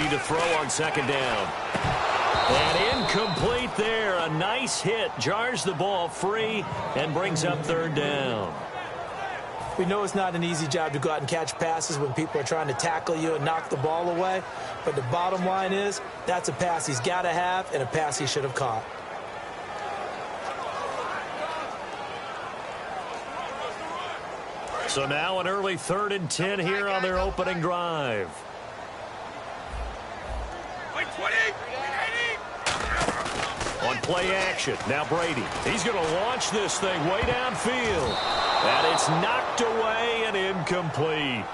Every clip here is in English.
Brady to throw on second down. And incomplete there. A nice hit. Jars the ball free and brings up third down. We know it's not an easy job to go out and catch passes when people are trying to tackle you and knock the ball away. But the bottom line is that's a pass he's got to have and a pass he should have caught. So now an early 3rd and 10 here on their opening drive. On play action, now Brady. He's going to launch this thing way downfield. And it's knocked away and incomplete.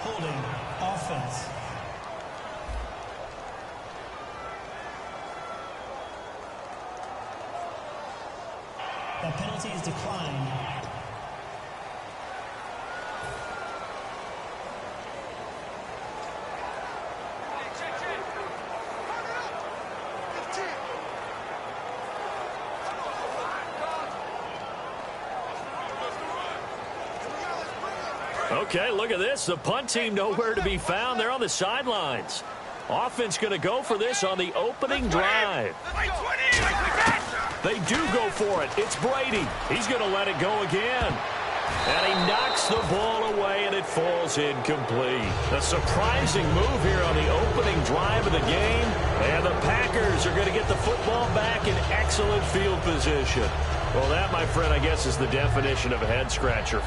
Holding offense. The penalty is declined. Okay, look at this. The punt team nowhere to be found. They're on the sidelines. Offense going to go for this on the opening drive. They do go for it. It's Brady. He's going to let it go again. And he knocks the ball away, and it falls incomplete. A surprising move here on the opening drive of the game. And the Packers are going to get the football back in excellent field position. Well, that, my friend, I guess is the definition of a head-scratcher.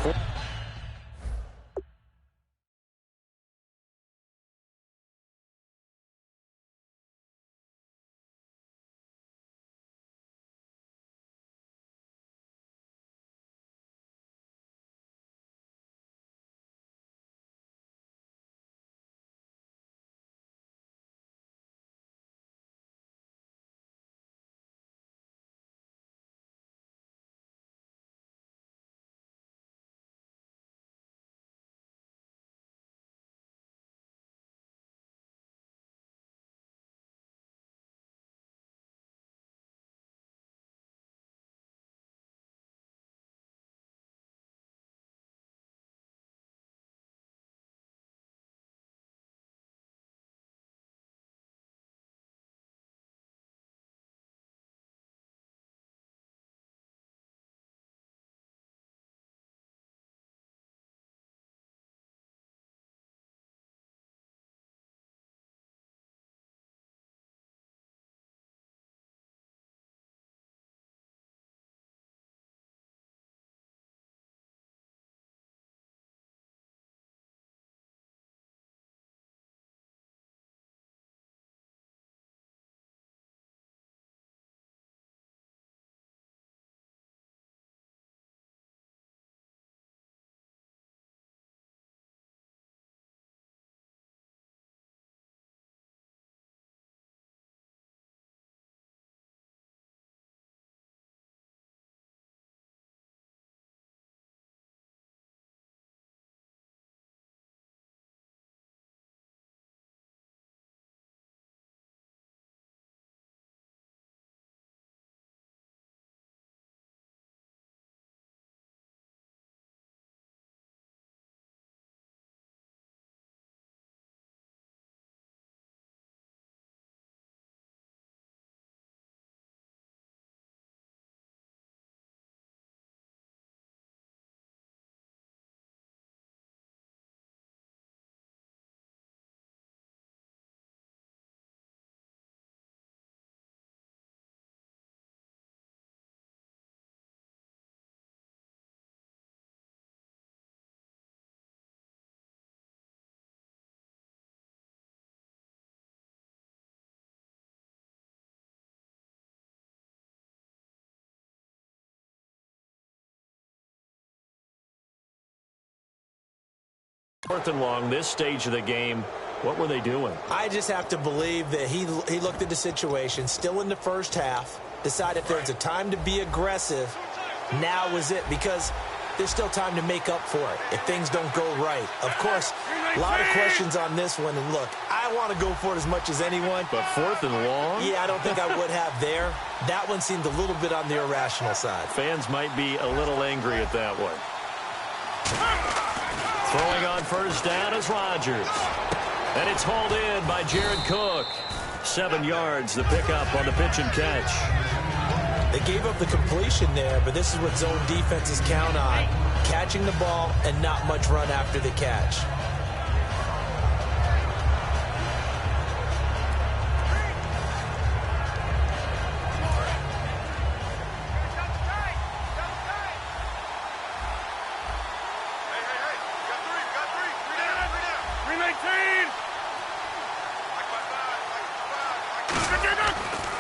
Fourth and long, this stage of the game, what were they doing? I just have to believe that he looked at the situation, still in the first half, decided if there's a time to be aggressive, now was it, because there's still time to make up for it if things don't go right. Of course, a lot of questions on this one, and look, I want to go for it as much as anyone. But fourth and long? Yeah, I don't think I would have there. That one seemed a little bit on the irrational side. Fans might be a little angry at that one. Throwing on first down is Rodgers. And it's hauled in by Jared Cook. 7 yards, the pickup on the pitch and catch. They gave up the completion there, but this is what zone defenses count on. Catching the ball and not much run after the catch.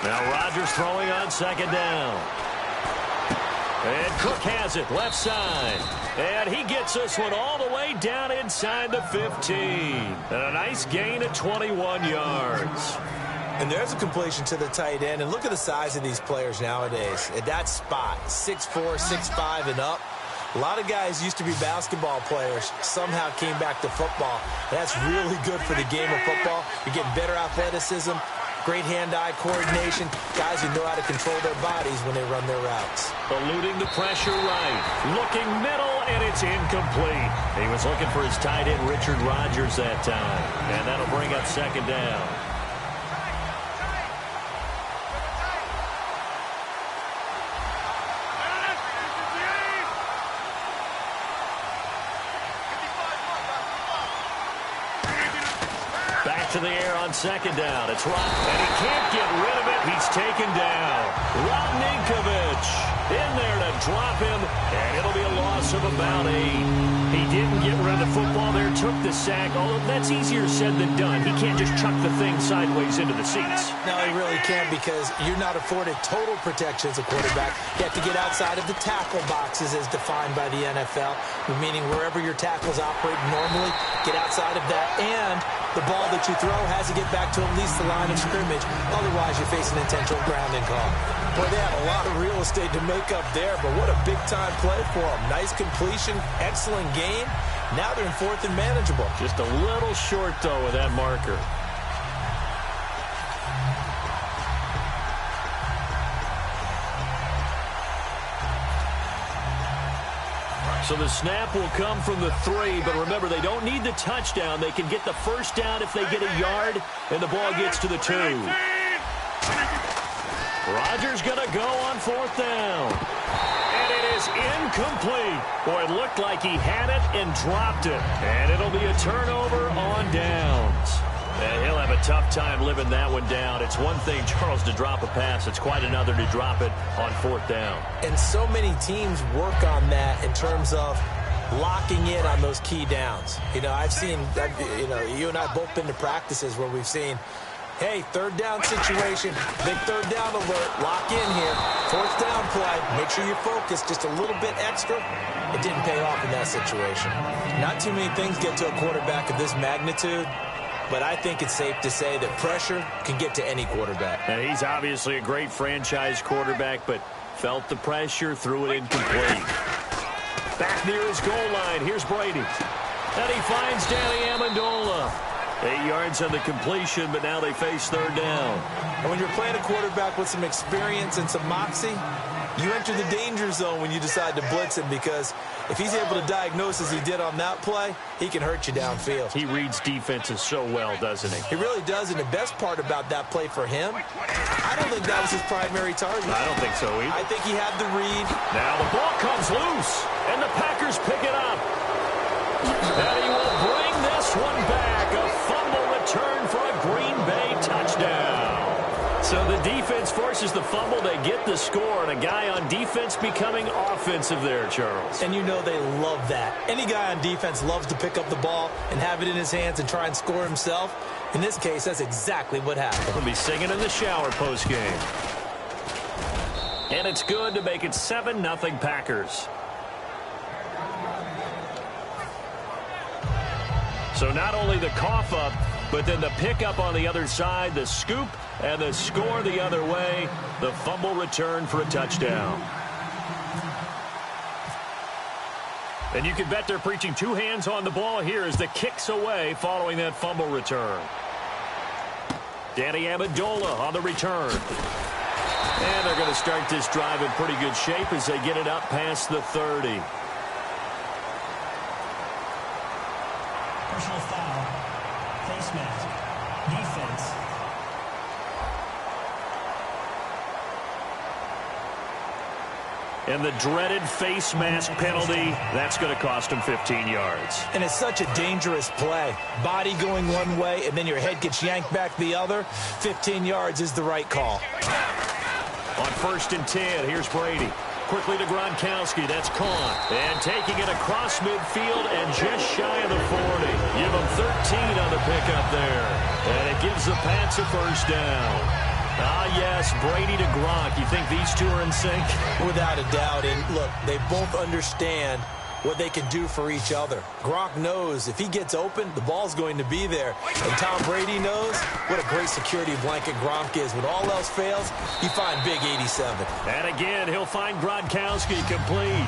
Now Rodgers throwing on second down. And Cook has it left side. And he gets this one all the way down inside the 15. And a nice gain of 21 yards. And there's a completion to the tight end. And look at the size of these players nowadays. At that spot, 6'4", 6'5", and up. A lot of guys used to be basketball players, somehow came back to football. That's really good for the game of football. You're getting better athleticism, great hand-eye coordination, guys who know how to control their bodies when they run their routes. Eluding the pressure right, looking middle, and it's incomplete. He was looking for his tight end, Richard Rodgers, that time. And that'll bring up second down. To the air on second down. It's Rod, and he can't get rid of it. He's taken down. Rob Ninkovich in there to drop him, and it'll be a loss of about 8. He didn't get rid of the football there, took the sack, although that's easier said than done. He can't just chuck the thing sideways into the seats. No, he really can't, because you're not afforded total protection as a quarterback. You have to get outside of the tackle boxes as defined by the NFL, meaning wherever your tackles operate normally, get outside of that, and the ball that you throw has to get back to at least the line of scrimmage. Otherwise, you're facing intentional grounding call. Boy, they have a lot of real estate to make up there, but what a big-time play for them. Nice completion, excellent game. Now they're in fourth and manageable. Just a little short, though, with that marker. So the snap will come from the 3, but remember, they don't need the touchdown. They can get the first down if they get a yard, and the ball gets to the 2. Rodgers going to go on fourth down. And it is incomplete. Boy, it looked like he had it and dropped it. And it'll be a turnover on downs. And he'll have a tough time living that one down. It's one thing, Charles, to drop a pass. It's quite another to drop it on fourth down. And so many teams work on that in terms of locking in on those key downs. You know, I've seen, you and I both been to practices where we've seen, hey, third down situation, big third down alert, lock in here, fourth down play, make sure you're focused just a little bit extra. It didn't pay off in that situation. Not too many things get to a quarterback of this magnitude, but I think it's safe to say that pressure can get to any quarterback. And he's obviously a great franchise quarterback, but felt the pressure, threw it incomplete. Back near his goal line, here's Brady. And he finds Danny Amendola. 8 yards on the completion, but now they face third down. And when you're playing a quarterback with some experience and some moxie, you enter the danger zone when you decide to blitz him, because if he's able to diagnose as he did on that play, he can hurt you downfield. He reads defenses so well, doesn't he? He really does, and the best part about that play for him, I don't think that was his primary target. I don't think so either. I think he had the read. Now the ball comes loose, and the Packers pick it up. And he will bring this one back. A fumble return for a Green Bay touchdown. So the defense forces the fumble. They get the score, and a guy on defense becoming offensive there, Charles. And you know they love that. Any guy on defense loves to pick up the ball and have it in his hands and try and score himself. In this case, that's exactly what happened. He'll be singing in the shower postgame. And it's good to make it 7-0 Packers. So not only the cough up, but then the pickup on the other side, the scoop, and the score the other way. The fumble return for a touchdown. And you can bet they're preaching two hands on the ball here as the kick's away following that fumble return. Danny Amendola on the return. And they're going to start this drive in pretty good shape as they get it up past the 30. Personal foul. Face mask. Defense. And the dreaded face mask penalty, that's going to cost him 15 yards. And it's such a dangerous play. Body going one way, and then your head gets yanked back the other. 15 yards is the right call. On 1st and 10, here's Brady. Quickly to Gronkowski. That's caught. And taking it across midfield and just shy of the 40. Give him 13 on the pickup there. And it gives the Pats a first down. Ah, yes, Brady to Gronk. You think these two are in sync? Without a doubt. And look, they both understand what they can do for each other. Gronk knows if he gets open, the ball's going to be there. And Tom Brady knows what a great security blanket Gronk is. When all else fails, you find big 87. And again, he'll find Gronkowski complete.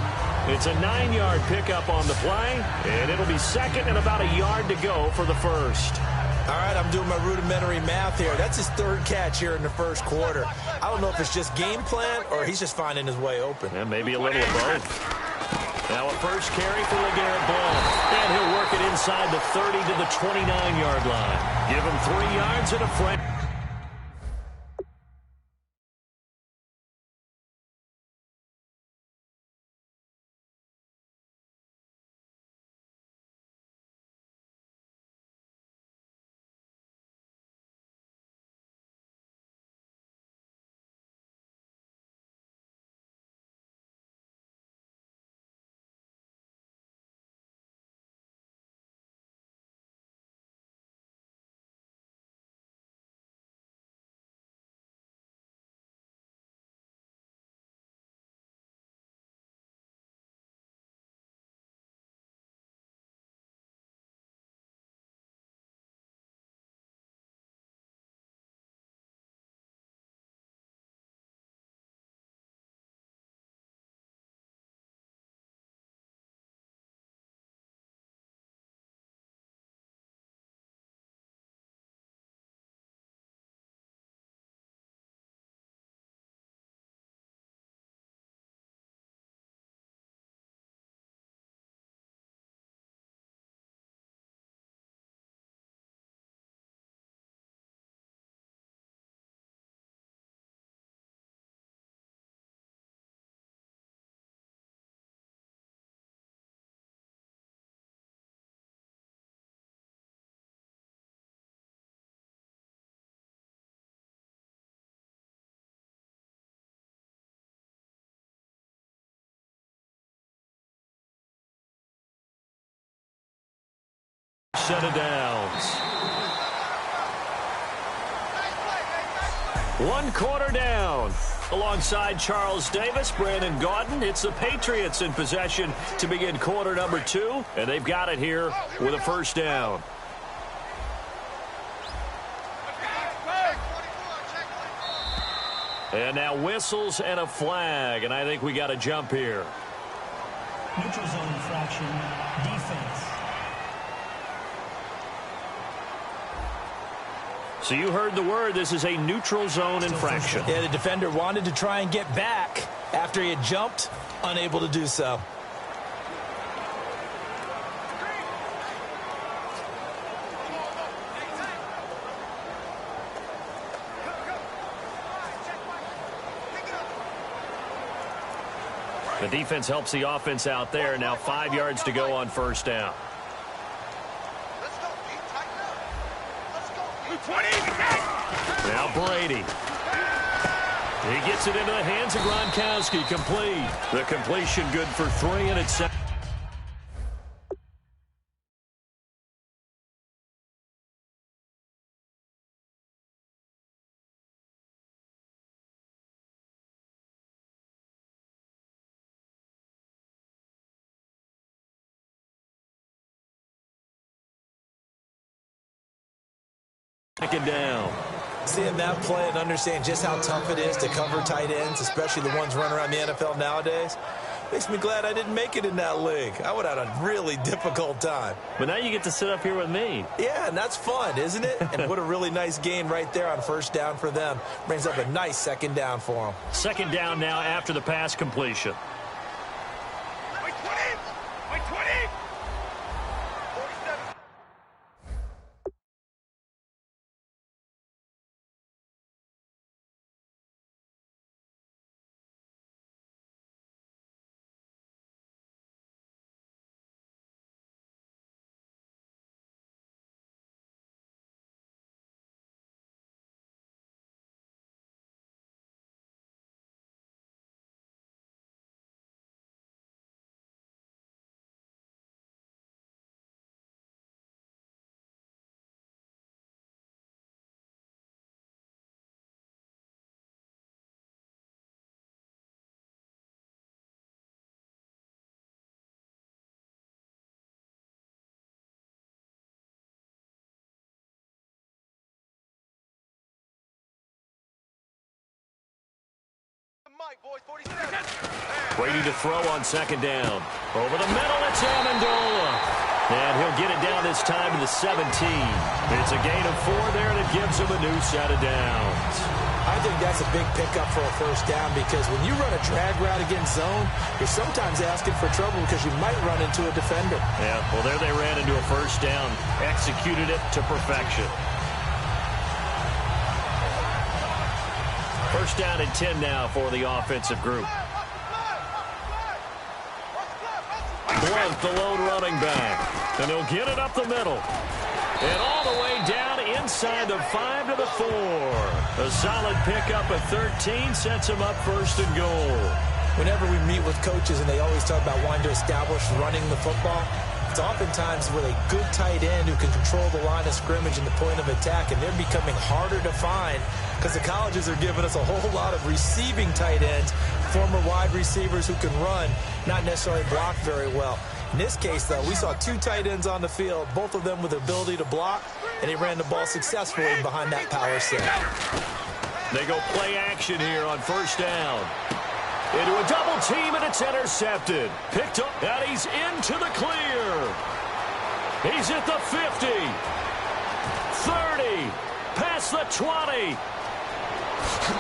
It's a 9-yard pickup on the play, and it'll be second and about a yard to go for the first. All right, I'm doing my rudimentary math here. That's his 3rd catch here in the 1st quarter. I don't know if it's just game plan or he's just finding his way open. And maybe a little of both. Now a first carry for LeGarrette Blount. And he'll work it inside the 30 to the 29-yard line. Give him 3 yards and a frame. Set of downs. 1 quarter down. Alongside Charles Davis, Brandon Gaudin, it's the Patriots in possession to begin quarter number 2, and they've got it here with a first down. And now whistles and a flag, and I think we got a jump here. Neutral zone infraction. Defense. So you heard the word. This is a neutral zone infraction. Yeah, the defender wanted to try and get back after he had jumped, unable to do so. The defense helps the offense out there. Now 5 yards to go on first down. Now Brady. He gets it into the hands of Gronkowski. Complete. The completion good for 3, and it's set. Second down. Seeing that play and understand just how tough it is to cover tight ends, especially the ones running around the NFL nowadays, makes me glad I didn't make it in that league. I would have had a really difficult time. But now you get to sit up here with me. Yeah, and that's fun, isn't it? And what a really nice gain right there on first down for them. Brings up a nice second down for them. Second down now after the pass completion. Brady to throw on second down. Over the middle, it's Amendola. And he'll get it down this time to the 17. It's a gain of 4 there that gives him a new set of downs. I think that's a big pickup for a first down because when you run a drag route against zone, you're sometimes asking for trouble because you might run into a defender. Yeah, well, there they ran into a first down. Executed it to perfection. First down and 10 now for the offensive group. Blunt, the lone running back. And he'll get it up the middle. And all the way down inside the 5 to the 4. A solid pickup at 13 sets him up first and goal. Whenever we meet with coaches and they always talk about wanting to establish running the football, it's oftentimes with a good tight end who can control the line of scrimmage and the point of attack, and they're becoming harder to find because the colleges are giving us a whole lot of receiving tight ends, former wide receivers who can run, not necessarily block very well. In this case, though, we saw 2 tight ends on the field, both of them with the ability to block, and they ran the ball successfully behind that power set. They go play action here on first down. Into a double team, and it's intercepted. Picked up, and he's into the clear. He's at the 50. 30. Past the 20.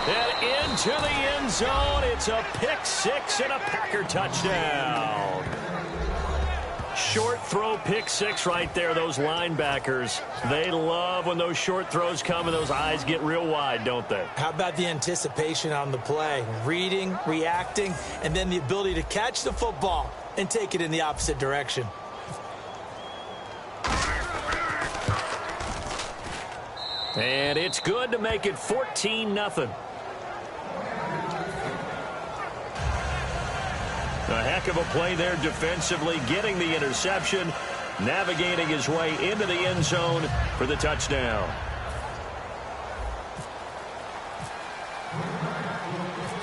And into the end zone. It's a pick 6 and a Packer touchdown. Short throw, pick 6 right there. Those linebackers, they love when those short throws come and those eyes get real wide, don't they? How about the anticipation on the play? Reading, reacting, and then the ability to catch the football and take it in the opposite direction. And it's good to make it 14-0. A heck of a play there defensively, getting the interception, navigating his way into the end zone for the touchdown.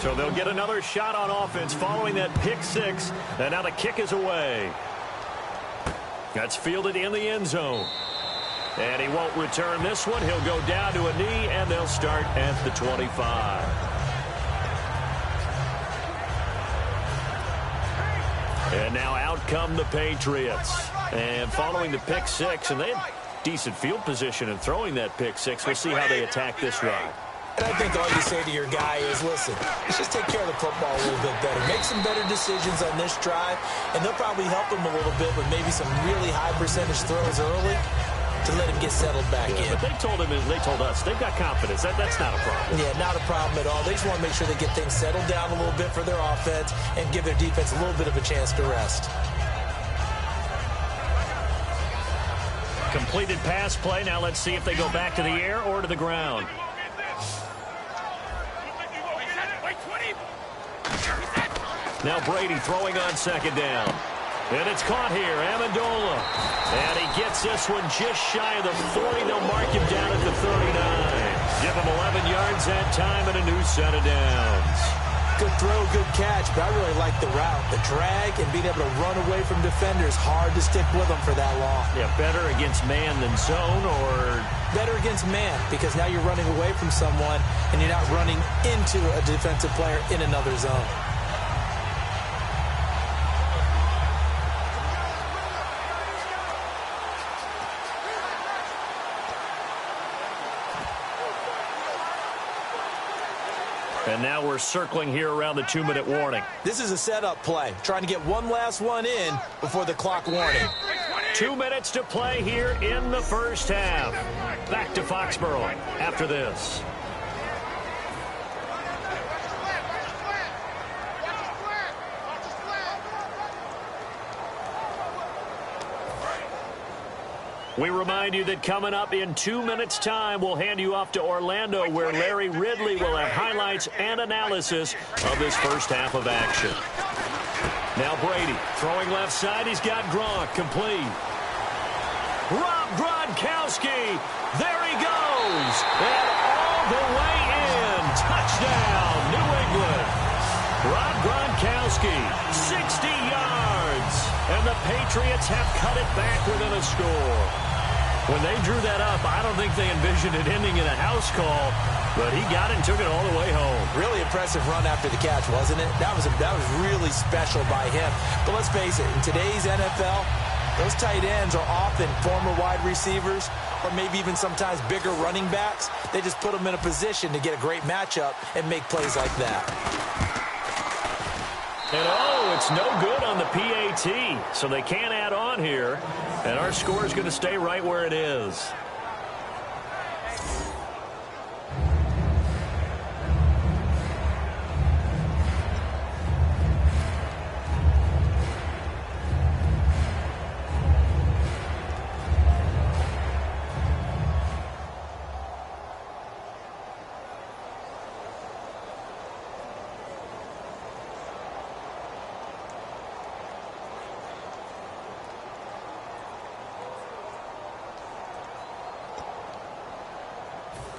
So they'll get another shot on offense following that pick 6, and now the kick is away. That's fielded in the end zone. And he won't return this one. He'll go down to a knee, and they'll start at the 25. And now out come the Patriots. And following the pick 6, and they had decent field position in throwing that pick 6. We'll see how they attack this drive. And I think all you say to your guy is, listen, let's just take care of the football a little bit better. Make some better decisions on this drive, and they'll probably help him a little bit with maybe some really high percentage throws early to let him get settled back in. But they told him, they told us, they've got confidence. That's not a problem. Yeah, not a problem at all. They just want to make sure they get things settled down a little bit for their offense and give their defense a little bit of a chance to rest. Completed pass play. Now let's see if they go back to the air or to the ground. Now Brady throwing on second down. And it's caught here, Amendola. And he gets this one just shy of the 40. They'll mark him down at the 39. Give him 11 yards that time and a new set of downs. Good throw, good catch, but I really like the route. The drag and being able to run away from defenders, hard to stick with them for that long. Yeah, better against man than zone, or? Better against man, because now you're running away from someone and you're not running into a defensive player in another zone. And now we're circling here around the 2-minute warning. This is a setup play, trying to get one last one in before the clock warning. 2 minutes to play here in the first half. Back to Foxborough after this. We remind you that coming up in 2 minutes' time, we'll hand you off to Orlando, where Larry Ridley will have highlights and analysis of this first half of action. Now Brady throwing left side. He's got Gronk complete. Rob Gronkowski. There he goes. And all the way in. Touchdown, New England. Rob Gronkowski, 60 yards. And the Patriots have cut it back within a score. When they drew that up, I don't think they envisioned it ending in a house call. But he got it and took it all the way home. Really impressive run after the catch, wasn't it? That was really special by him. But let's face it, in today's NFL, those tight ends are often former wide receivers or maybe even sometimes bigger running backs. They just put them in a position to get a great matchup and make plays like that. And oh, it's no good on the PAT, so they can't add on here. And our score is going to stay right where it is.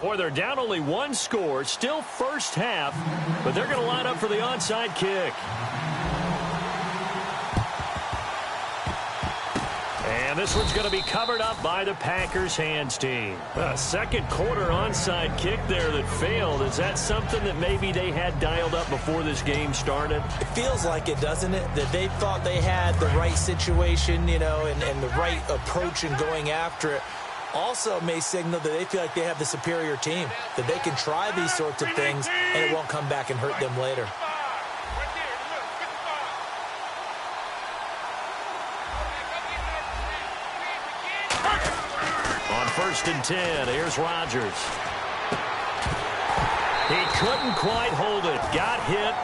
Boy, they're down only one score, still first half, but they're going to line up for the onside kick. And this one's going to be covered up by the Packers hands team. A second quarter onside kick there that failed. Is that something that maybe they had dialed up before this game started? It feels like it, doesn't it? That they thought they had the right situation, you know, and the right approach in going after it. Also may signal that they feel like they have the superior team, that they can try these sorts of things and it won't come back and hurt them later. On 1st and 10, here's Rodgers. He couldn't quite hold it. Got hit.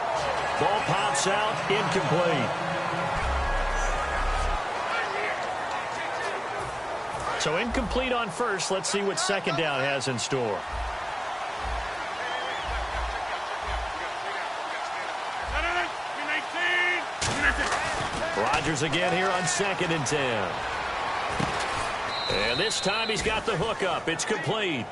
Ball pops out, incomplete. So incomplete on first. Let's see what second down has in store. Rodgers again here on 2nd and 10. And this time he's got the hook up. It's complete.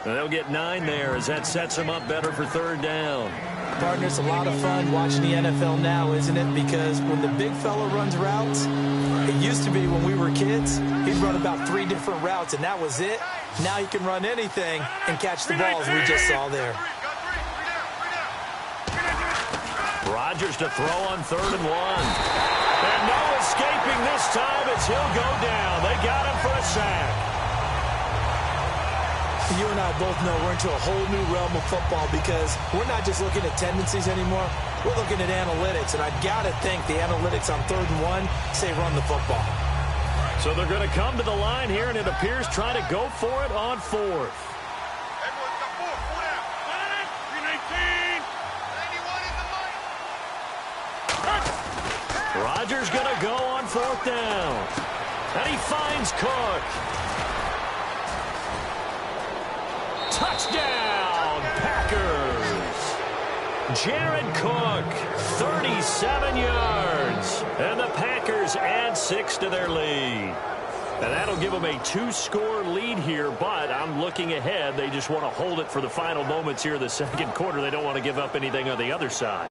And they'll get 9 there as that sets him up better for 3rd down. Partner, it's a lot of fun watching the NFL now, isn't it? Because when the big fella runs routes, it used to be when we were kids, he'd run about 3 different routes, and that was it. Now he can run anything and catch the balls we just saw there. Rodgers to throw on 3rd and 1. And no escaping this time as he'll go down. They got him for a sack. You and I both know we're into a whole new realm of football because we're not just looking at tendencies anymore. We're looking at analytics, and I've got to think the analytics on 3rd and 1 say run the football. So they're going to come to the line here, and it appears trying to go for it on 4th. Rodgers going to go on 4th down. And he finds Cook. Touchdown, Packers. Jared Cook, 37 yards. And the Packers add 6 to their lead. And that'll give them a 2-score lead here, but I'm looking ahead. They just want to hold it for the final moments here of the second quarter. They don't want to give up anything on the other side.